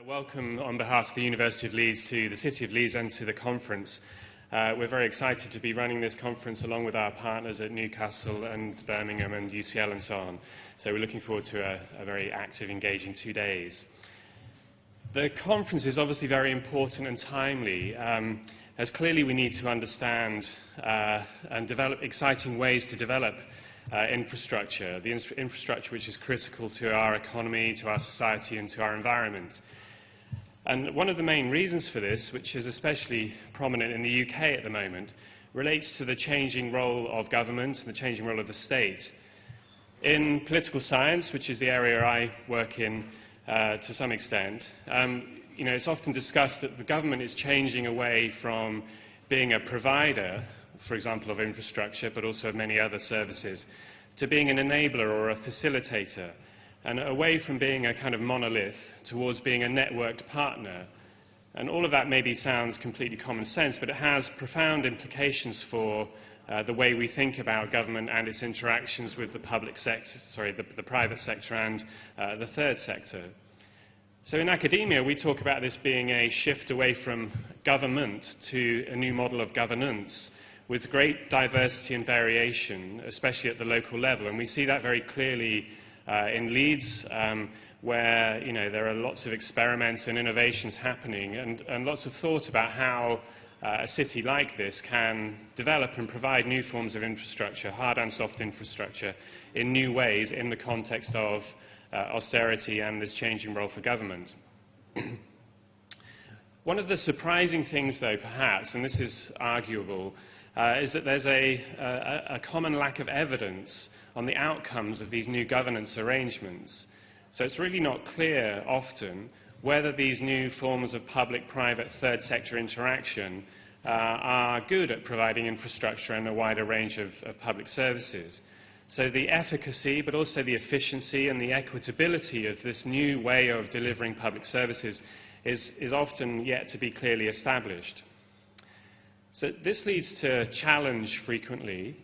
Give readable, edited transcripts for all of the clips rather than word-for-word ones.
Welcome on behalf of the University of Leeds to the City of Leeds and to the conference. We're very excited to be running this conference along with our partners at Newcastle and Birmingham and UCL and so on. So we're looking forward to a very active, engaging 2 days. The conference is obviously very important and timely, as clearly we need to understand and develop exciting ways to develop infrastructure, the infrastructure which is critical to our economy, to our society and to our environment. And one of the main reasons for this, which is especially prominent in the UK at the moment, relates to the changing role of government and the changing role of the state. In political science, which is the area I work in to some extent, it's often discussed that the government is changing away from being a provider, for example, of infrastructure, but also of many other services, to being an enabler or a facilitator, and away from being a kind of monolith towards being a networked partner. And all of that maybe sounds completely common sense, but it has profound implications for the way we think about government and its interactions with the public sector, the private sector and the third sector. So in academia, we talk about this being a shift away from government to a new model of governance, with great diversity and variation, especially at the local level. And we see that very clearly in Leeds, where there are lots of experiments and innovations happening, and lots of thought about how a city like this can develop and provide new forms of infrastructure, hard and soft infrastructure, in new ways in the context of austerity and this changing role for government. One of the surprising things, though, perhaps, and this is arguable, is that there's a common lack of evidence on the outcomes of these new governance arrangements. So it's really not clear often whether these new forms of public-private third sector interaction are good at providing infrastructure and a wider range of public services. So the efficacy, but also the efficiency and the equitability of this new way of delivering public services is often yet to be clearly established. So this leads to challenge frequently,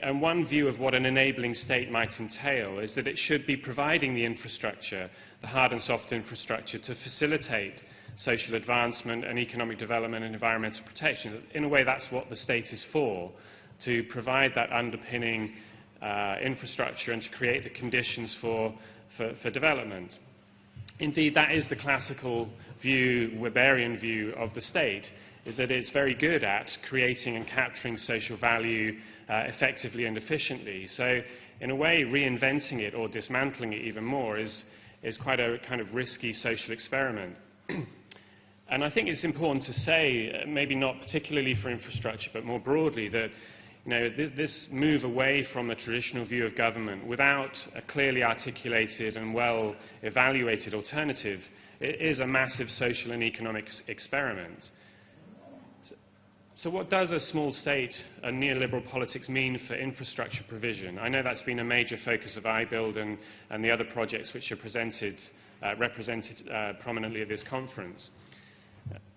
and one view of what an enabling state might entail is that it should be providing the infrastructure, the hard and soft infrastructure, to facilitate social advancement and economic development and environmental protection. In a way, that's what the state is for, to provide that underpinning infrastructure and to create the conditions for development. Indeed, that is the classical view, Weberian view of the state, is that it's very good at creating and capturing social value effectively and efficiently. So, in a way, reinventing it or dismantling it even more is quite a kind of risky social experiment. And I think it's important to say, maybe not particularly for infrastructure, but more broadly, that this move away from a traditional view of government without a clearly articulated and well-evaluated alternative, it is a massive social and economic experiment. So what does a small state and neoliberal politics mean for infrastructure provision? I know that's been a major focus of iBuild and the other projects which are represented prominently at this conference.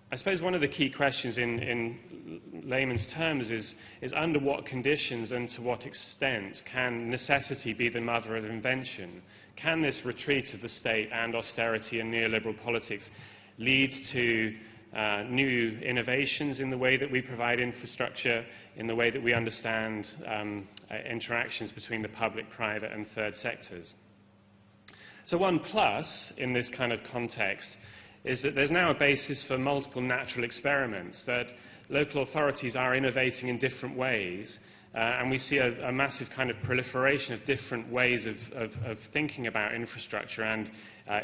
I suppose one of the key questions in layman's terms is under what conditions and to what extent can necessity be the mother of invention? Can this retreat of the state and austerity and neoliberal politics lead to new innovations in the way that we provide infrastructure, in the way that we understand interactions between the public, private and third sectors? So one plus in this kind of context is that there's now a basis for multiple natural experiments, that local authorities are innovating in different ways, and we see a massive kind of proliferation of different ways of thinking about infrastructure and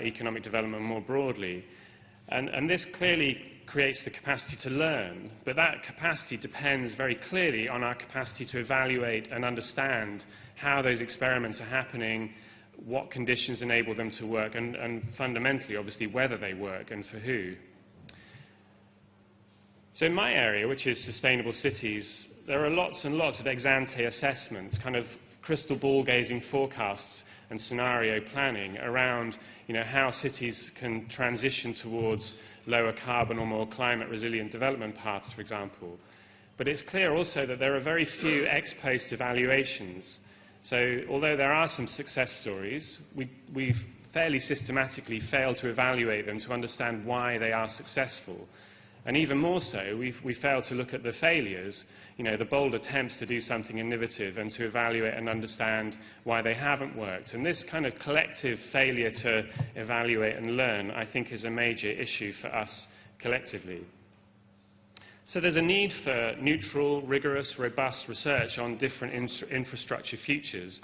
economic development more broadly. And this clearly creates the capacity to learn, but that capacity depends very clearly on our capacity to evaluate and understand how those experiments are happening, what conditions enable them to work, and fundamentally, obviously, whether they work and for who. So in my area, which is sustainable cities, there are lots and lots of ex-ante assessments, kind of crystal ball gazing forecasts and scenario planning around how cities can transition towards lower carbon or more climate resilient development paths, for example. But it's clear also that there are very few ex post evaluations. So although there are some success stories, we've fairly systematically fail to evaluate them to understand why they are successful. And even more so, we fail to look at the failures, the bold attempts to do something innovative and to evaluate and understand why they haven't worked. And this kind of collective failure to evaluate and learn, I think, is a major issue for us collectively. So there's a need for neutral, rigorous, robust research on different infrastructure futures.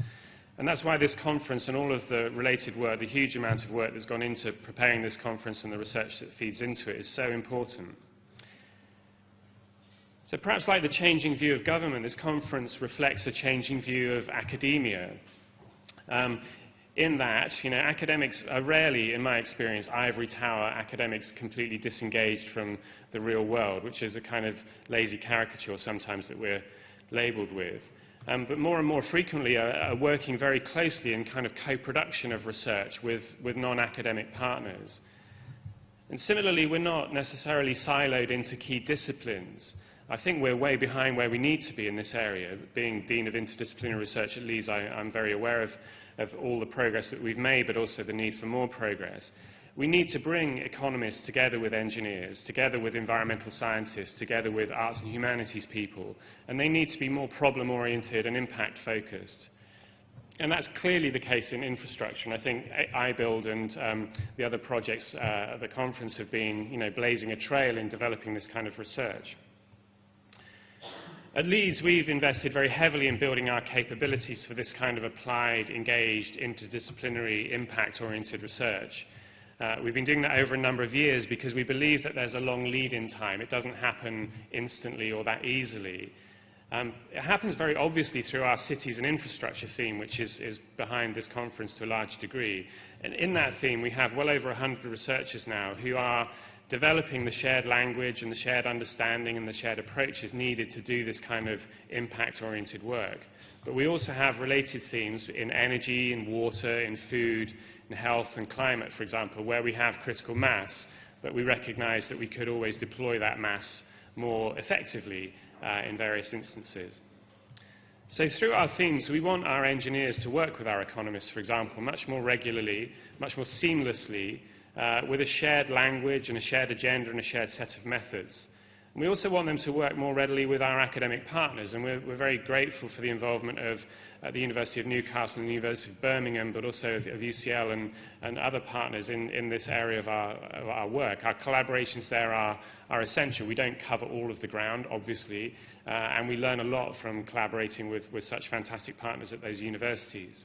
And that's why this conference and all of the related work, the huge amount of work that's gone into preparing this conference and the research that feeds into it, is so important. So perhaps like the changing view of government, this conference reflects a changing view of academia. In that, academics are rarely, in my experience, ivory tower academics completely disengaged from the real world, which is a kind of lazy caricature sometimes that we're labelled with. But more and more frequently are working very closely in kind of co-production of research with non-academic partners. And similarly, we're not necessarily siloed into key disciplines. I think we're way behind where we need to be in this area. Being Dean of Interdisciplinary Research at Leeds, I'm very aware of all the progress that we've made, but also the need for more progress. We need to bring economists together with engineers, together with environmental scientists, together with arts and humanities people, and they need to be more problem-oriented and impact-focused. And that's clearly the case in infrastructure, and I think iBuild and the other projects at the conference have been blazing a trail in developing this kind of research. At Leeds, we've invested very heavily in building our capabilities for this kind of applied, engaged, interdisciplinary, impact-oriented research. We've been doing that over a number of years because we believe that there's a long lead-in time. It doesn't happen instantly or that easily. It happens very obviously through our cities and infrastructure theme, which is behind this conference to a large degree. And in that theme, we have well over 100 researchers now who are developing the shared language and the shared understanding and the shared approaches needed to do this kind of impact-oriented work. But we also have related themes in energy, in water, in food, in health and climate, for example, where we have critical mass, but we recognise that we could always deploy that mass more effectively in various instances. So through our themes, we want our engineers to work with our economists, for example, much more regularly, much more seamlessly, with a shared language and a shared agenda and a shared set of methods. And we also want them to work more readily with our academic partners, and we're very grateful for the involvement of the University of Newcastle and the University of Birmingham, but also of UCL and other partners in this area of our work. Our collaborations there are essential. We don't cover all of the ground, obviously, and we learn a lot from collaborating with such fantastic partners at those universities.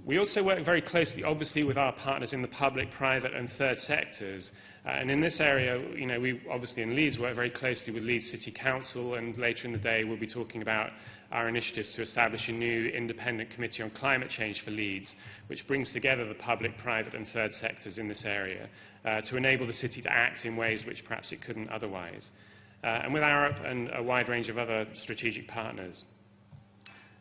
We also work very closely, obviously, with our partners in the public, private and third sectors. And in this area, we obviously in Leeds work very closely with Leeds City Council, and later in the day we'll be talking about our initiatives to establish a new independent committee on climate change for Leeds, which brings together the public, private and third sectors in this area to enable the city to act in ways which perhaps it couldn't otherwise. And with Arup and a wide range of other strategic partners.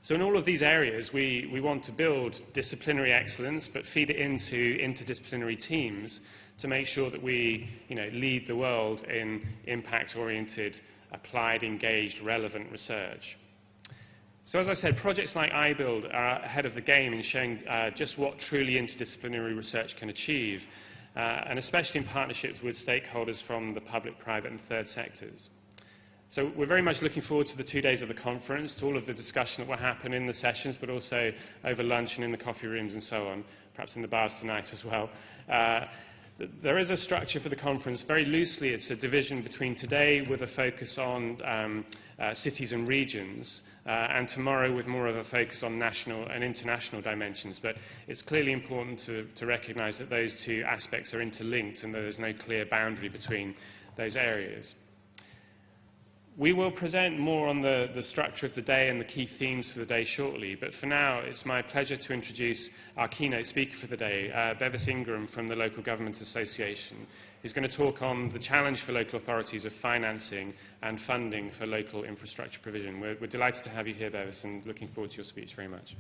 So in all of these areas, we want to build disciplinary excellence, but feed it into interdisciplinary teams to make sure that we lead the world in impact-oriented, applied, engaged, relevant research. So as I said, projects like iBuild are ahead of the game in showing just what truly interdisciplinary research can achieve, and especially in partnerships with stakeholders from the public, private and third sectors. So we're very much looking forward to the 2 days of the conference, to all of the discussion that will happen in the sessions, but also over lunch and in the coffee rooms and so on, perhaps in the bars tonight as well. There is a structure for the conference. Very loosely, it's a division between today with a focus on cities and regions, and tomorrow with more of a focus on national and international dimensions. But it's clearly important to recognise that those two aspects are interlinked and that there's no clear boundary between those areas. We will present more on the structure of the day and the key themes for the day shortly, but for now it's my pleasure to introduce our keynote speaker for the day, Bevis Ingram from the Local Government Association, who's going to talk on the challenge for local authorities of financing and funding for local infrastructure provision. We're delighted to have you here, Bevis, and looking forward to your speech very much.